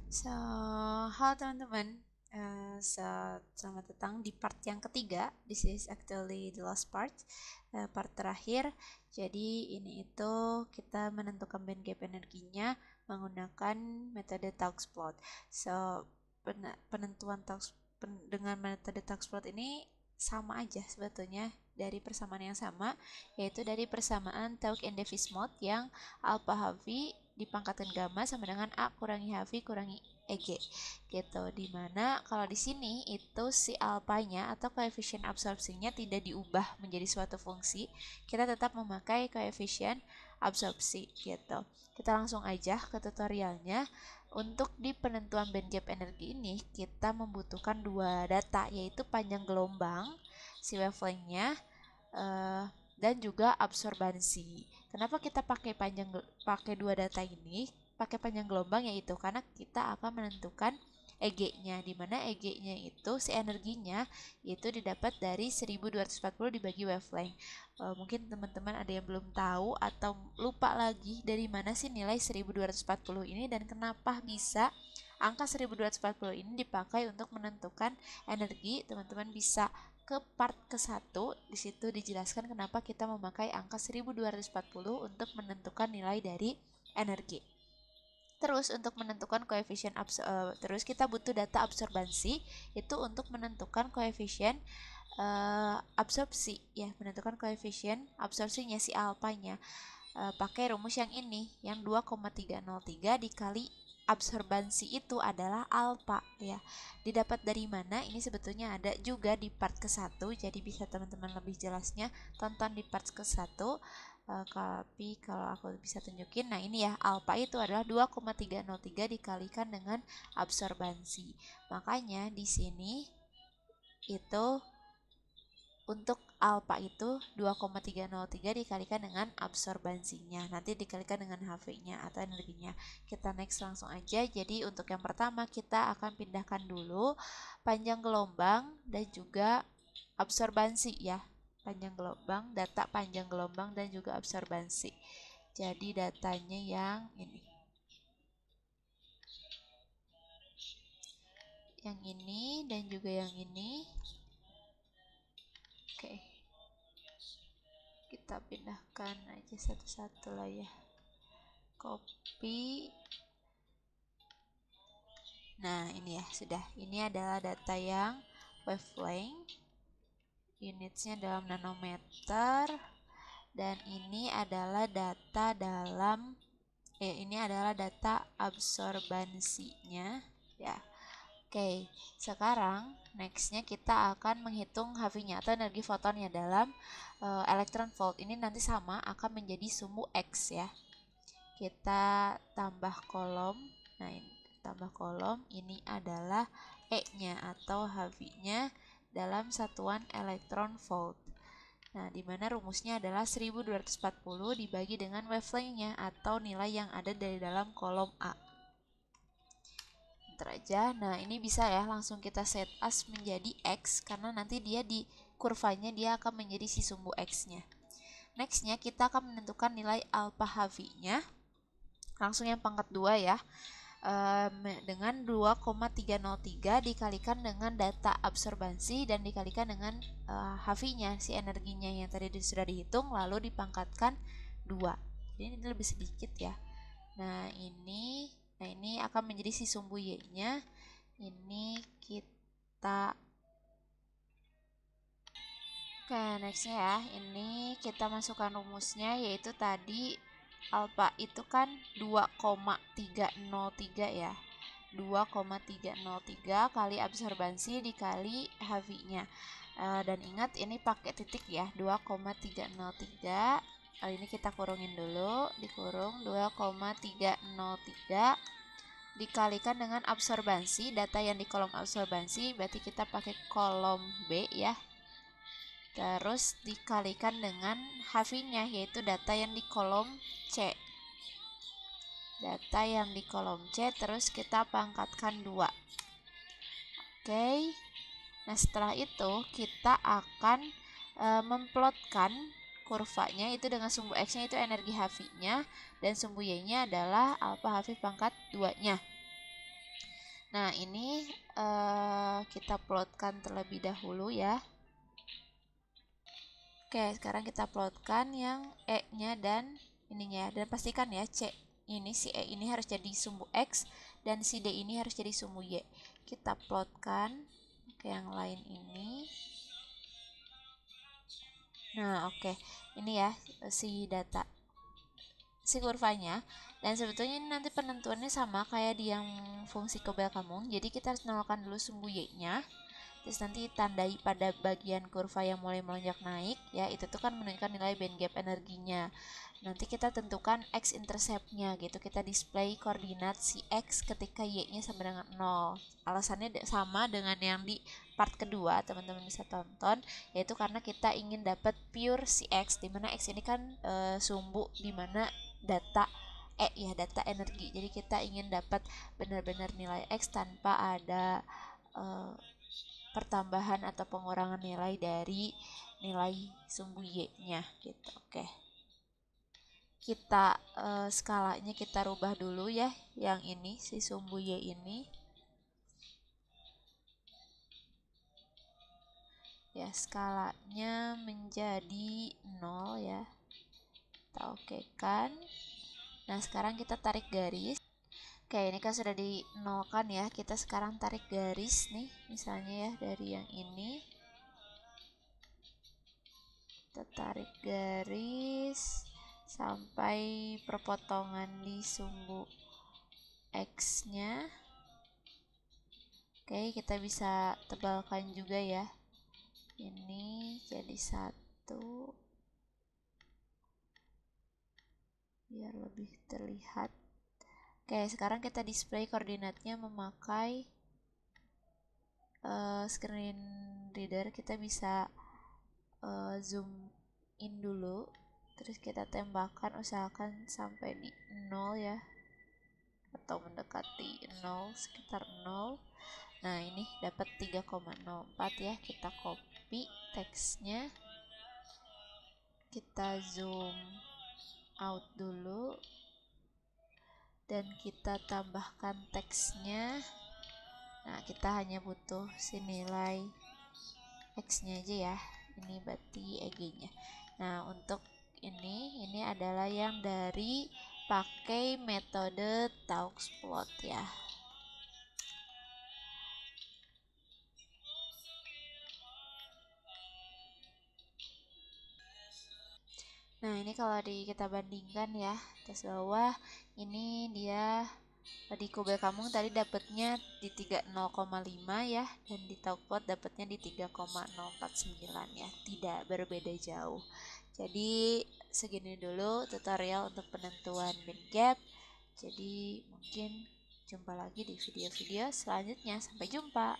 So, halo teman-teman. Selamat datang di part yang ketiga. This is actually the last part, part terakhir. Jadi ini itu kita menentukan band gap energinya menggunakan metode Tauxplot. So, penentuan dengan metode Tauxplot ini sama aja sebetulnya, dari persamaan yang sama, yaitu dari persamaan Taux and Davis mode yang alpha Havi dipangkatkan gamma sama dengan A kurangi Havi kurangi EG gitu. Dimana kalau di sini itu si alpanya atau koefisien absorpsinya tidak diubah menjadi suatu fungsi, kita tetap memakai koefisien absorpsi gitu. Kita langsung aja ke tutorialnya. Untuk di penentuan band gap energi ini kita membutuhkan dua data, yaitu panjang gelombang si wavelengthnya dan juga absorbansi. Kenapa kita pakai dua data ini? Pakai panjang gelombang yaitu karena kita akan menentukan EG-nya, di mana EG-nya itu si energinya itu didapat dari 1240 dibagi wavelength. Mungkin teman-teman ada yang belum tahu atau lupa lagi dari mana sih nilai 1240 ini dan kenapa bisa angka 1240 ini dipakai untuk menentukan energi. Teman-teman bisa ke part ke-1, di situ dijelaskan kenapa kita memakai angka 1240 untuk menentukan nilai dari energi. Terus untuk menentukan koefisien terus kita butuh data absorbansi itu untuk menentukan koefisien absorpsi ya, menentukan koefisien absorpsinya si alpanya. Pakai rumus yang ini yang 2,303 dikali absorbansi itu adalah alfa ya. Didapat dari mana? Ini sebetulnya ada juga di part ke-1, jadi bisa teman-teman lebih jelasnya tonton di part ke-1. Tapi kalau aku bisa tunjukin, nah ini ya, alfa itu adalah 2,303 dikalikan dengan absorbansi. Makanya di sini itu untuk alfa itu 2,303 dikalikan dengan absorbansinya, nanti dikalikan dengan HV-nya atau energinya. Kita next langsung aja. Jadi untuk yang pertama kita akan pindahkan dulu panjang gelombang dan juga absorbansi ya. Data panjang gelombang dan juga absorbansi. Jadi datanya yang ini. Yang ini dan juga yang ini. Oke. Kita pindahkan aja satu-satu lah ya. Copy. Nah, ini ya, sudah. Ini adalah data yang wavelength. Unitsnya dalam nanometer. Dan ini adalah data absorbansinya ya. Oke, sekarang nextnya kita akan menghitung HV-nya atau energi fotonnya dalam elektron volt. Ini nanti sama akan menjadi sumbu X ya. Kita tambah kolom. Nah, ini tambah kolom, ini adalah E-nya atau HV-nya dalam satuan elektron volt. Nah, di mana rumusnya adalah 1240 dibagi dengan wavelength-nya atau nilai yang ada dari dalam kolom A. Bentar aja. Nah, ini bisa ya, langsung kita set as menjadi X karena nanti dia di kurvanya dia akan menjadi si sumbu X-nya. Next-nya kita akan menentukan nilai alpha HV-nya. Langsung yang pangkat 2 ya. Dengan 2,303 dikalikan dengan data absorbansi dan dikalikan dengan HV-nya, si energinya yang tadi sudah dihitung, lalu dipangkatkan 2. Jadi ini lebih sedikit ya. Nah, ini akan menjadi si sumbu Y-nya. Ini kita Oke, nextnya ya. Ini kita masukkan rumusnya, yaitu tadi alpha itu kan 2,303 ya. 2,303 kali absorbansi dikali HV-nya. Dan ingat ini pakai titik ya, 2,303. Ini kita kurungin dulu, dikurung 2,303 dikalikan dengan absorbansi. Data yang di kolom absorbansi berarti kita pakai kolom B ya. Terus dikalikan dengan HV-nya, yaitu data yang di kolom C. Data yang di kolom C, terus kita pangkatkan 2. Oke. Nah, setelah itu kita akan memplotkan kurvanya itu dengan sumbu X-nya itu energi HV-nya dan sumbu Y-nya adalah alpha HV pangkat 2-nya. Nah, ini kita plotkan terlebih dahulu ya. Oke, sekarang kita plotkan yang E-nya dan ininya. Dan pastikan ya, C ini, si E ini harus jadi sumbu X, dan si D ini harus jadi sumbu Y. Kita plotkan ke yang lain ini. Nah, oke. Ini ya, si kurvanya. Dan sebetulnya ini nanti penentuannya sama kayak di yang fungsi Kobayashi. Jadi kita harus nolkan dulu sumbu Y-nya. Terus nanti tandai pada bagian kurva yang mulai melonjak naik ya, itu tuh kan menunjukkan nilai band gap energinya. Nanti kita tentukan x intercept-nya gitu, kita display koordinat si x ketika y-nya sama dengan 0. Alasannya sama dengan yang di part kedua, teman-teman bisa tonton, yaitu karena kita ingin dapat pure si x, dimana x ini kan sumbu dimana data data energi. Jadi kita ingin dapat benar-benar nilai x tanpa ada pertambahan atau pengurangan nilai dari nilai sumbu y-nya gitu. Oke. Kita skalanya kita rubah dulu ya, yang ini si sumbu y ini. Ya, skalanya menjadi 0 ya. Kita oke kan. Nah, sekarang kita tarik garis. Oke, ini kan sudah dinolkan ya. Kita sekarang tarik garis nih, misalnya ya dari yang ini. Kita tarik garis sampai perpotongan di sumbu X-nya. Oke, kita bisa tebalkan juga ya. Ini jadi 1 biar lebih terlihat. Oke, sekarang kita display koordinatnya memakai screen reader. Kita bisa zoom in dulu, terus kita tembakkan, usahakan sampai di 0 ya, atau mendekati 0, sekitar 0. Nah, ini dapat 3,04 ya. Kita copy teksnya, kita zoom out dulu, dan kita tambahkan teksnya. Nah, kita hanya butuh si nilai X-nya aja ya. Ini berarti EG-nya. Nah, untuk ini adalah yang dari pakai metode Taux-Plot ya. Nah, ini kalau kita bandingkan ya, atas bawah, ini dia di Kobayashi tadi dapatnya di 30,5 ya, dan di Taux-Plot dapatnya di 3,049 ya, tidak berbeda jauh. Jadi segini dulu tutorial untuk penentuan band gap. Jadi mungkin jumpa lagi di video-video selanjutnya. Sampai jumpa.